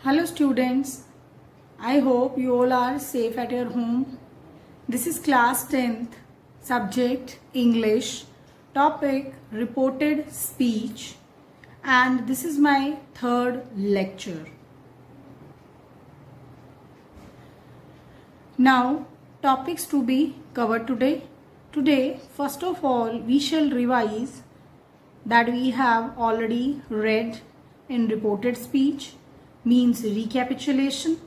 Hello students, I hope you all are safe at your home. This is class 10th, subject English, topic reported speech, and this is my third lecture. Now, topics to be covered today. Today, first of all, we shall revise that we have already read in reported speech, means recapitulation.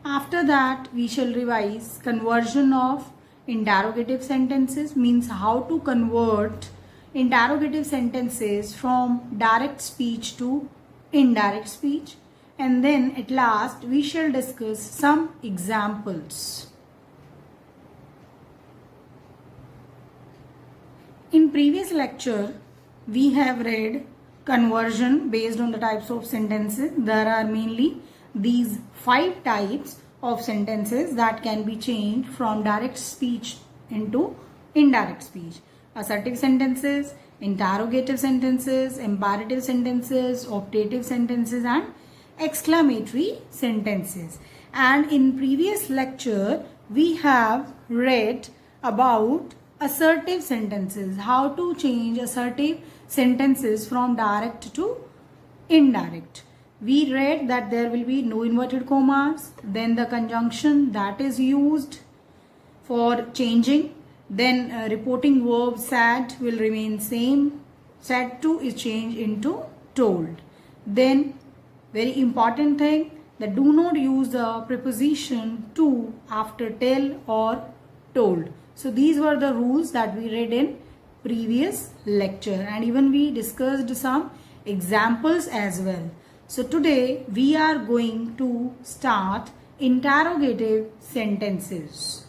After that, we shall revise conversion of interrogative sentences, means how to convert interrogative sentences from direct speech to indirect speech. And then at last, we shall discuss some examples. In previous lecture, we have read conversion based on the types of sentences. There are mainly these 5 types of sentences that can be changed from direct speech into indirect speech. Assertive sentences, interrogative sentences, imperative sentences, optative sentences, and exclamatory sentences. And in previous lecture, we have read about assertive sentences, how to change assertive sentences from direct to indirect. We read that there will be no inverted commas, then the conjunction that is used for changing, then reporting verb said will remain same, said to is changed into told. Then very important thing, that do not use the preposition to after tell or told. So these were the rules that we read in previous lecture, and even we discussed some examples as well. So today we are going to start interrogative sentences.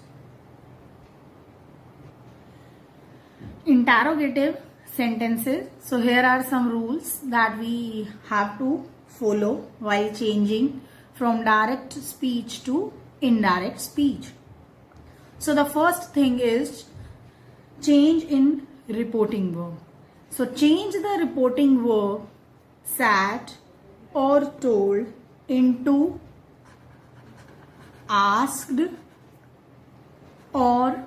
Interrogative sentences. So here are some rules that we have to follow while changing from direct speech to indirect speech. So the first thing is change in reporting verb. So change the reporting verb said or told into asked or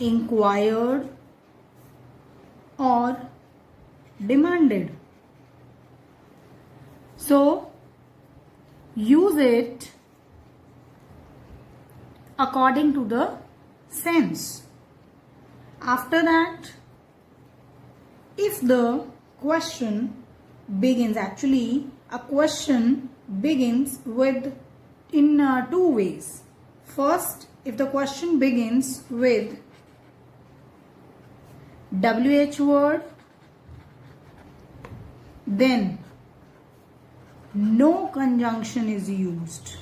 inquired or demanded. So use it according to the sense. After that, if the question begins, actually a question begins with in 2 ways. First, if the question begins with WH word, then no conjunction is used.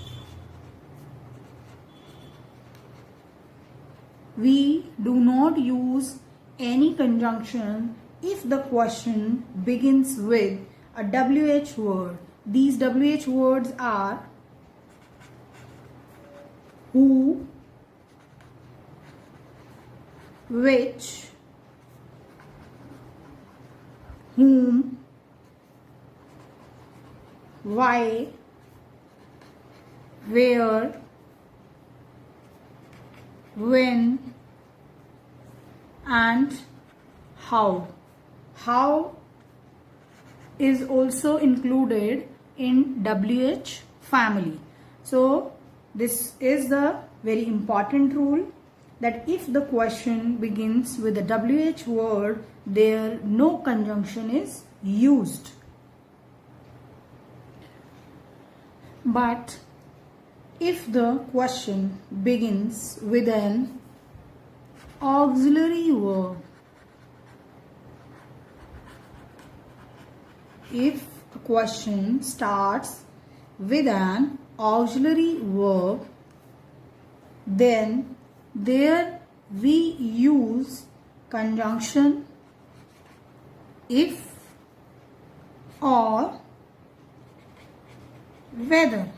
We do not use any conjunction if the question begins with a WH word. These WH words are who, which, whom, why, where, when, and how. How is also included in WH family. So this is the very important rule, that if the question begins with a WH word, there no conjunction is used. But if the question begins with an auxiliary verb, if a question starts with an auxiliary verb, then there we use conjunction if or whether.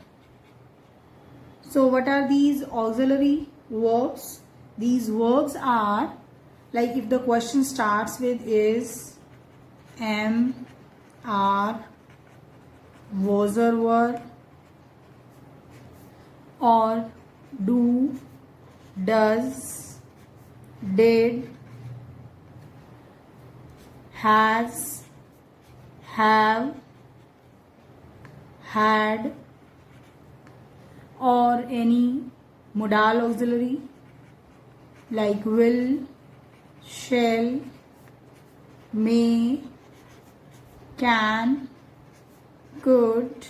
So what are these auxiliary verbs? These verbs are, like if the question starts with is, am, are, was or were, or do, does, did, has, have, had, or any modal auxiliary like will, shall, may, can, could,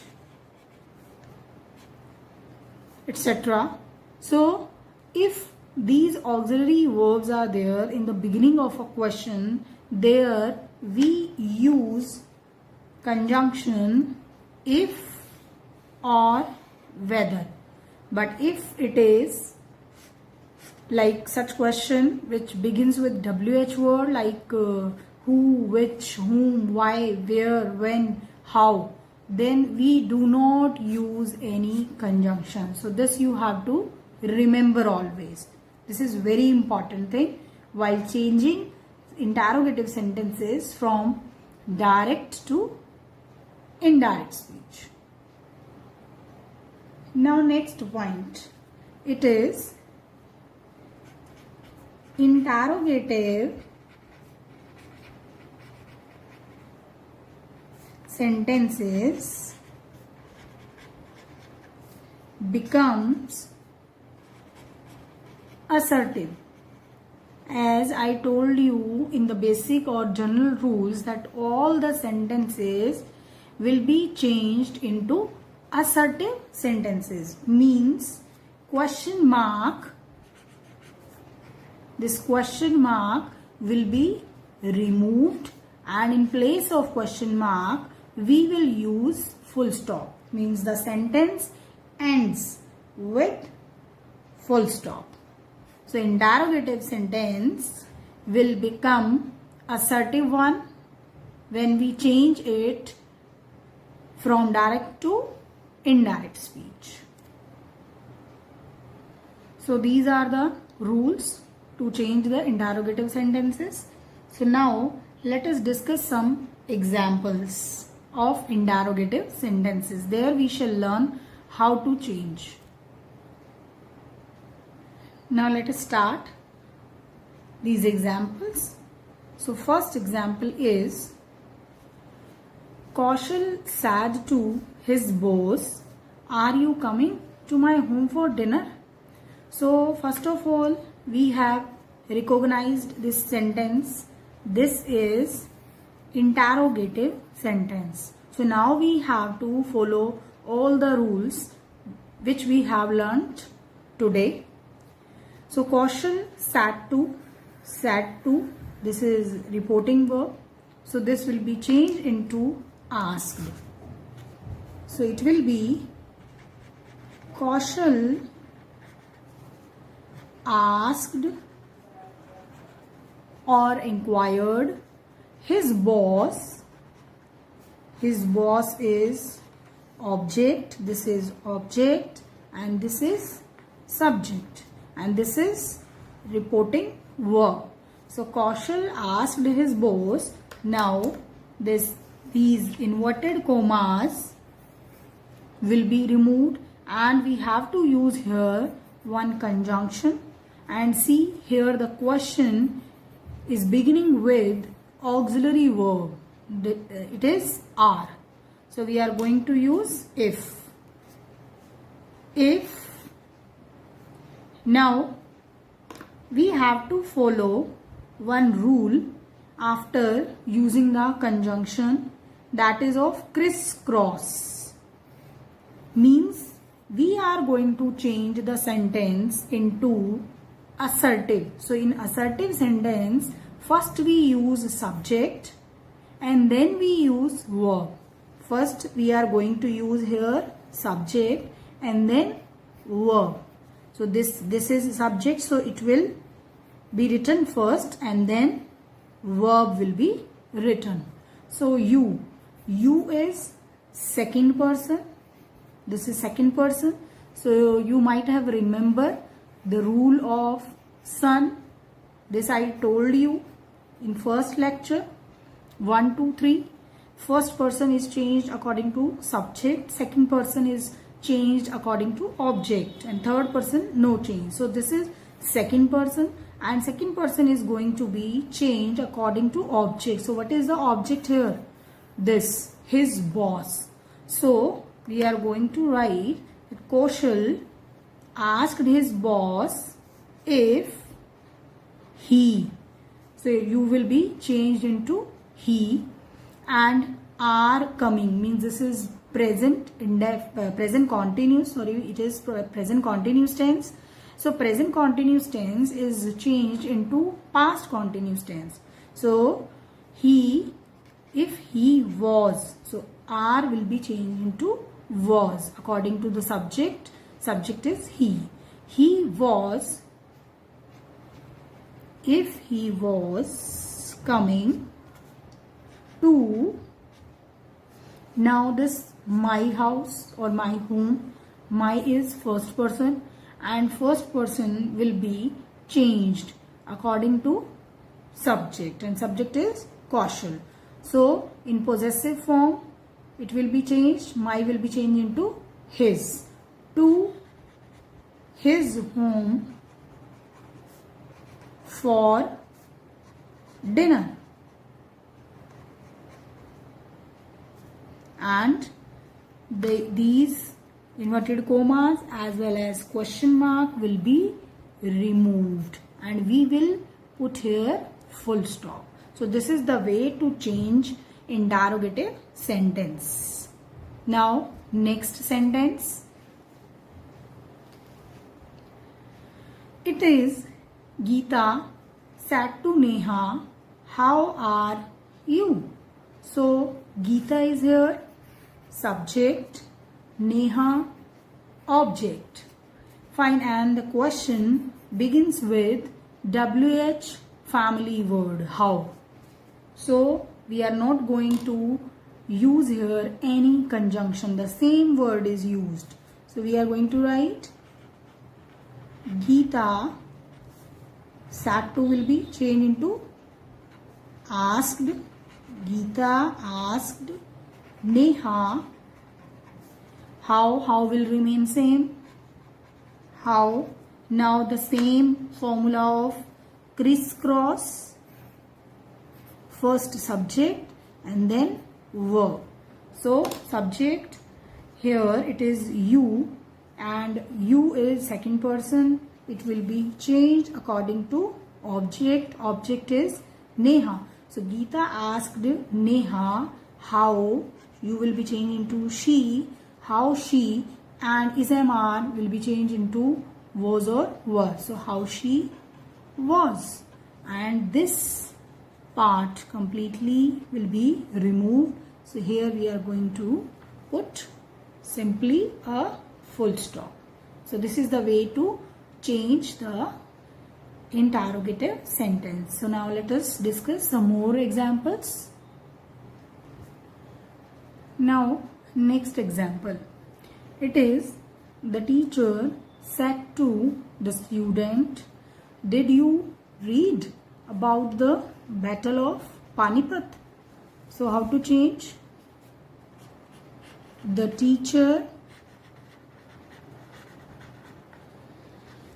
etc. So if these auxiliary verbs are there in the beginning of a question, there we use conjunction if or whether. But if it is like such question which begins with WH word like who, which, whom, why, where, when, how, then we do not use any conjunction. So this you have to remember always. This is very important thing while changing interrogative sentences from direct to indirect speech. Now next point, it is interrogative sentences becomes assertive. As I told you in the basic or general rules that all the sentences will be changed into assertive sentences, means question mark, this question mark will be removed, and in place of question mark we will use full stop, means the sentence ends with full stop. So interrogative sentence will become assertive one when we change it from direct to indirect speech. So these are the rules to change the interrogative sentences. So now let us discuss some examples of interrogative sentences. There we shall learn how to change. Now let us start these examples. So first example is, Kaushal said to his boss, "Are you coming to my home for dinner?" So first of all, we have recognized this sentence. This is interrogative sentence. So now we have to follow all the rules which we have learnt today. So Kaushal said to, this is reporting verb. So this will be changed into asked. So it will be, Kaushal asked or inquired his boss. His boss is object, this is object, and this is subject, and this is reporting verb. So Kaushal asked his boss. Now these inverted commas will be removed, and we have to use here one conjunction. And see here the question is beginning with auxiliary verb. It is are. So we are going to use if. If. Now we have to follow one rule after using the conjunction, that is of crisscross. Means we are going to change the sentence into assertive. So in assertive sentence, first we use subject and then we use verb. First we are going to use here subject and then verb. So this is subject, so it will be written first and then verb will be written. So you is second person. This is second person. So you might have remembered the rule of son. This I told you in first lecture, 1, 2, 3. first person is changed according to subject, second person is changed according to object, and third person no change. So this is second person, and second person is going to be changed according to object. So what is the object here? This, his boss. So we are going to write that Kaushal asked his boss if he. So you will be changed into he, and are coming means this is present present continuous, sorry, it is present continuous tense. So present continuous tense is changed into past continuous tense. So he, if he was, so are will be changed into was according to the subject. Subject is he. He was, if he was coming to. Now this my house or my home, my is first person, and first person will be changed according to subject, and subject is Kaushal. So in possessive form it will be changed, my will be changed into his. To his home for dinner. And these inverted commas as well as question mark will be removed, and we will put here full stop. So this is the way to change interrogative sentence. Now next sentence. It is Geeta said to Neha, how are you? So Geeta is here, subject, Neha, object. Fine, and the question begins with WH family word, how. So we are not going to use here any conjunction, the same word is used. So we are going to write Geeta, sat to will be changed into asked. Geeta asked Neha, how will remain same, how. Now the same formula of crisscross, first subject and then verb. So subject here it is you, and you is second person, it will be changed according to object. Object is Neha. So Geeta asked Neha how, you will be changed into she, how she, and ismr will be changed into was or were. So how she was, and this part completely will be removed. So here we are going to put simply a full stop. So this is the way to change the interrogative sentence. So now let us discuss some more examples. Now next example. It is the teacher said to the student, did you read about the Battle of Panipat? So how to change? The teacher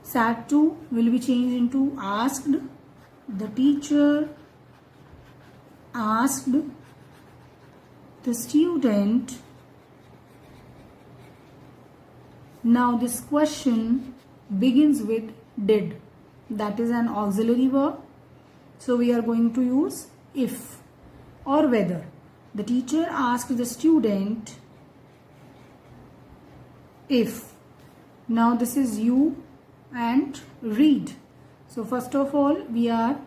said to will be changed into asked. The teacher asked the student. Now this question begins with did. That is an auxiliary verb. So we are going to use if or whether. The teacher asked the student if. Now this is you and read. So first of all we are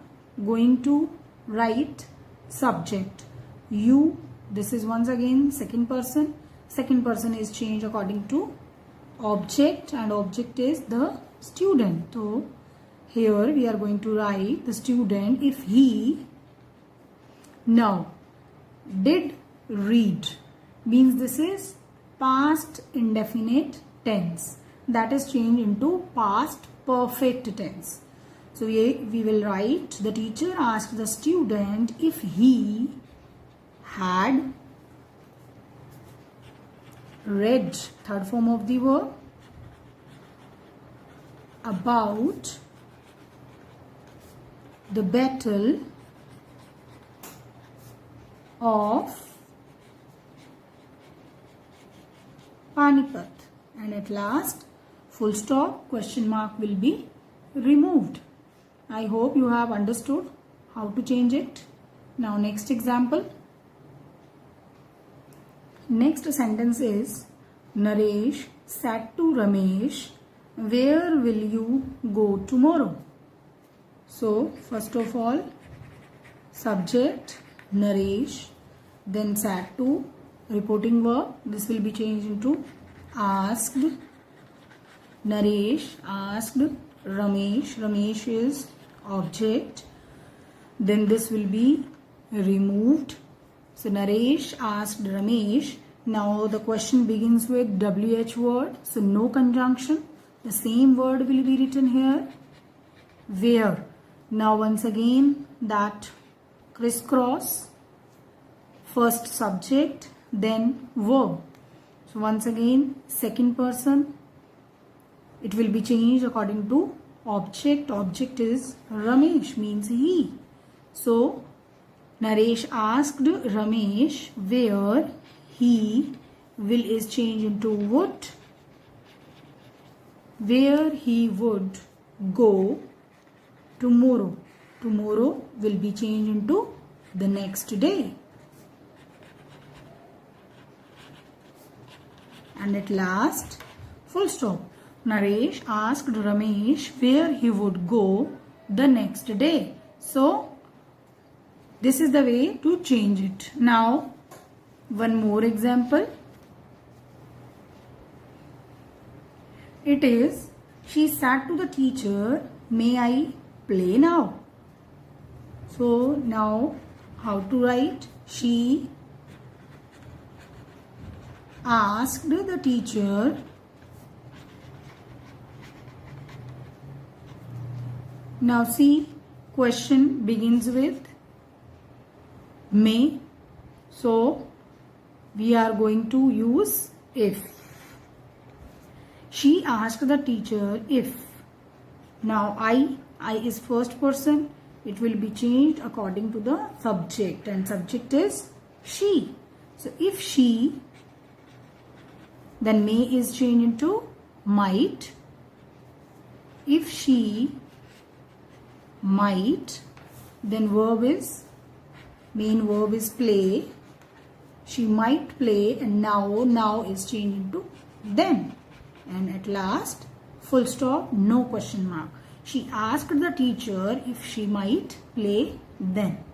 going to write subject you. This is once again second person. Second person is changed according to object, and object is the student. So here we are going to write the student if he. Now did read means this is past indefinite tense, that is changed into past perfect tense. So we will write the teacher asked the student if he had read, third form of the verb, about the battle of Panipat. And at last, full stop, question mark will be removed. I hope you have understood how to change it. Now next example. Next sentence is, Naresh said to Ramesh, where will you go tomorrow? So first of all, subject Naresh, then said to, reporting verb, this will be changed into asked. Naresh asked Ramesh, Ramesh is object, then this will be removed. So Naresh asked Ramesh. Now the question begins with WH word, so no conjunction. The same word will be written here, where. Now once again that crisscross, first subject, then verb. So once again second person, it will be changed according to object. Object is Ramesh, means he. So Naresh asked Ramesh where he will is changed into would, where he would go tomorrow. Tomorrow will be changed into the next day. And at last, full stop. Naresh asked Ramesh where he would go the next day. So this is the way to change it. Now one more example. It is, she said to the teacher, may I play now? So now how to write? She asked the teacher, now see, question begins with may, so we are going to use if. She asked the teacher if. Now I is first person, it will be changed according to the subject, and subject is she. So if she, then may is changed into might. If she might, then verb is, main verb is play. She might play, and now is changed into then. And at last, full stop, no question mark. She asked the teacher if she might play then.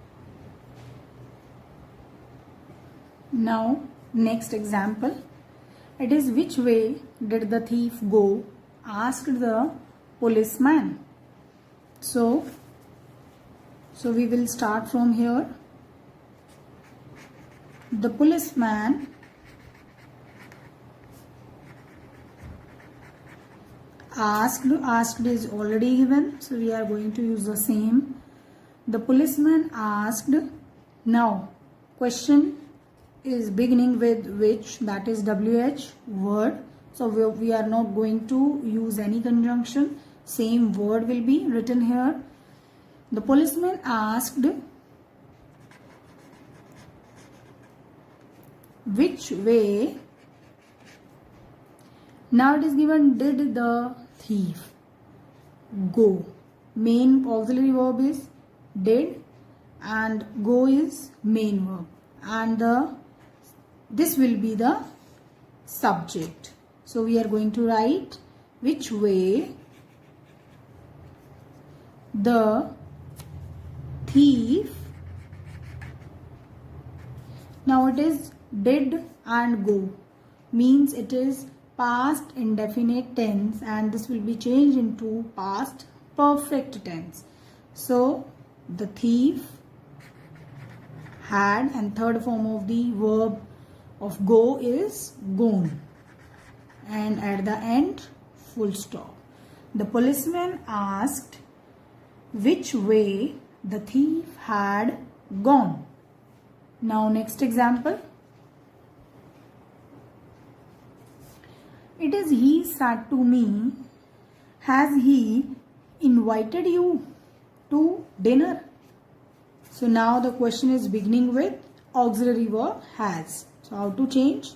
Now next example. It is, which way did the thief go? Asked the policeman. So we will start from here. The policeman asked is already given, so we are going to use the same. The policeman asked. Now question is beginning with which, that is WH word, so we are not going to use any conjunction. Same word will be written here. The policeman asked which way. Now it is given, did the thief go? Main auxiliary verb is did and go is main verb, and this will be the subject. So we are going to write which way the thief. Now it is did and go, means it is past indefinite tense, and this will be changed into past perfect tense. So the thief had, and third form of the verb of go is gone, and at the end full stop. The policeman asked which way the thief had gone. Now next example. It is he said to me, has he invited you to dinner? So now the question is beginning with auxiliary verb has. So how to change?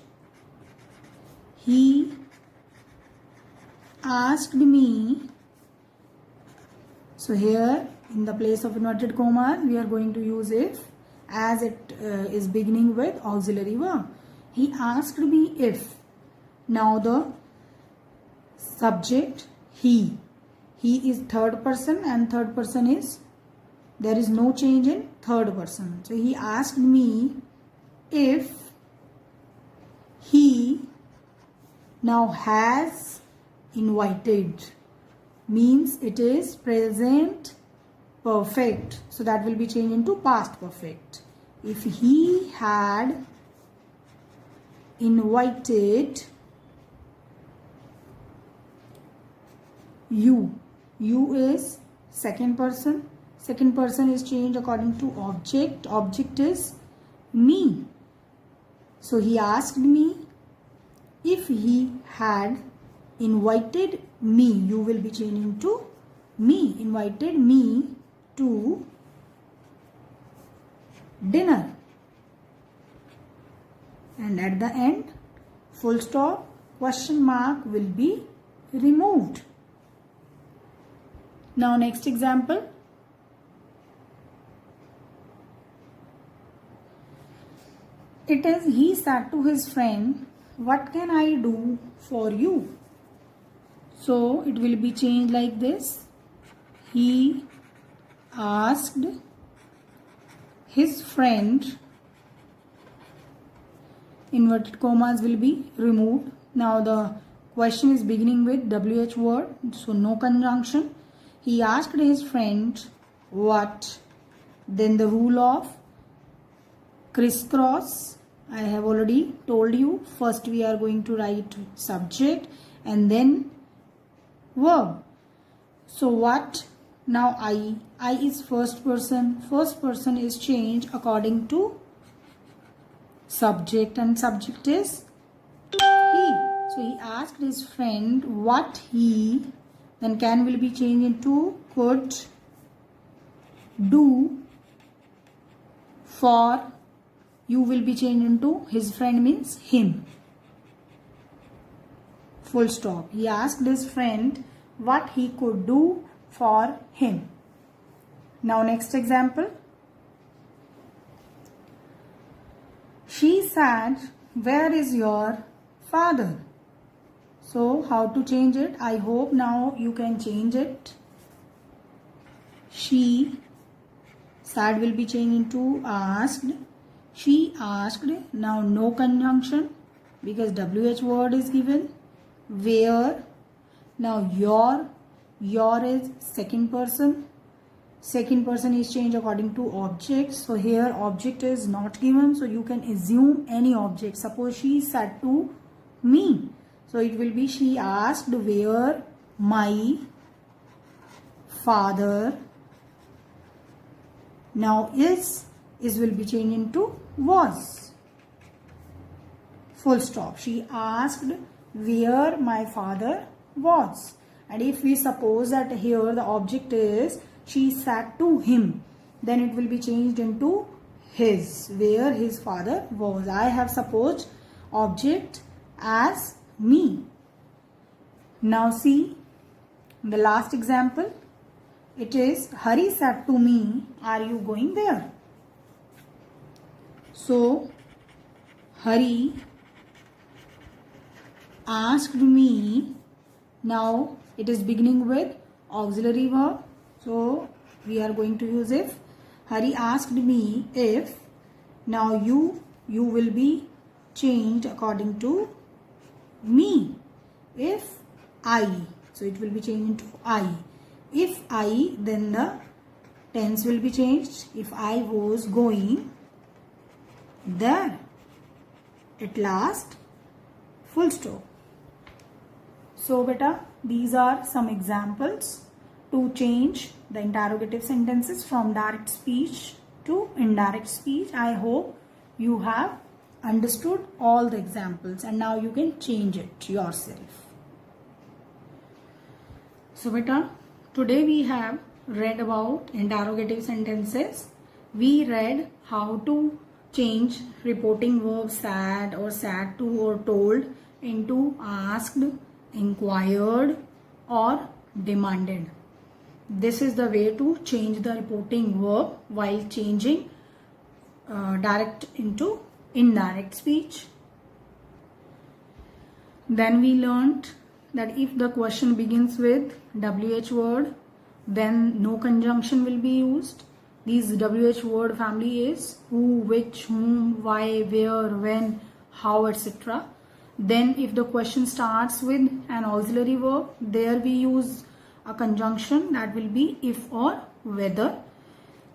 He asked me. So here in the place of inverted commas we are going to use if, as it is beginning with auxiliary verb. He asked me if. Now the subject he. He is third person and third person is, there is no change in third person. So he asked me if he now has invited, means it is present perfect. So that will be changed into past perfect. If he had invited you. You is second person. Second person is changed according to object. Object is me. So he asked me if he had invited me. You will be changing to me. Invited me to dinner. And at the end, full stop, question mark will be removed. Now next example. It is he said to his friend, what can I do for you? So it will be changed like this. He asked his friend, inverted commas will be removed. Now the question is beginning with WH word, so no conjunction. He asked his friend what? Then the rule of crisscross. I have already told you. First we are going to write subject and then verb. So what? Now I is first person. First person is changed according to subject and subject is he. So he asked his friend what he, then can will be changed into could do for, you will be changed into his friend means him. Full stop. He asked his friend what he could do for him. Now next example. She said, where is your father? So how to change it? I hope now you can change it. She said will be changed into asked. She asked. Now no conjunction because WH word is given. Where? Now your is second person. Second person is changed according to object. So here object is not given. So you can assume any object. Suppose she said to me. So it will be she asked where my father. Now is will be changed into was. Full stop. She asked where my father was. And if we suppose that here the object is she said to him, then it will be changed into his, where his father was. I have supposed object as me. Now see the last example. It is Hari said to me, are you going there? So Hari asked me. Now it is beginning with auxiliary verb. So we are going to use if. Hari asked me if. Now you will be changed according to me. If I. So it will be changed into I. If I, then the tense will be changed. If I was going there. At last, full stop. So beta, these are some examples to change the interrogative sentences from direct speech to indirect speech. I hope you have understood all the examples and now you can change it yourself. So beta, today we have read about interrogative sentences. We read how to change reporting verbs said or said to or told into asked, inquired or demanded. This is the way to change the reporting verb while changing direct into indirect speech. Then we learned that if the question begins with WH word, then no conjunction will be used. These WH word family is who, which, whom, why, where, when, how, etc. Then if the question starts with an auxiliary verb, there we use a conjunction that will be if or whether.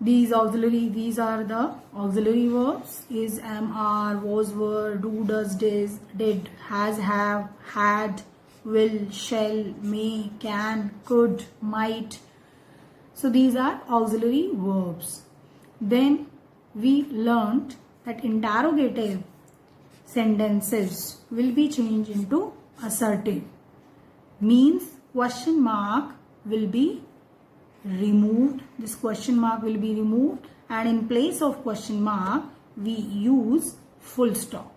These are the auxiliary verbs: is, am, are, was, were, do, does, did, has, have, had, will, shall, may, can, could, might. So these are auxiliary verbs. Then we learned that interrogative sentences will be changed into assertive. Means question mark will be removed. This question mark will be removed, and in place of question mark we use full stop.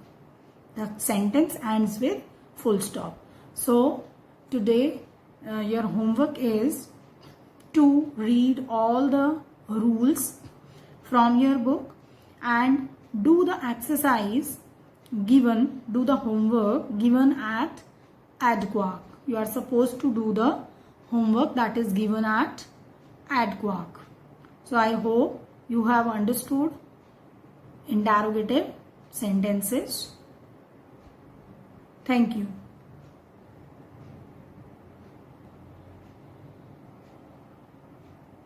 The sentence ends with full stop. So today your homework is to read all the rules from your book and do the exercise given, do the homework given at ADQuark. You are supposed to do the homework that is given at ADQuark. So I hope you have understood interrogative sentences. Thank you.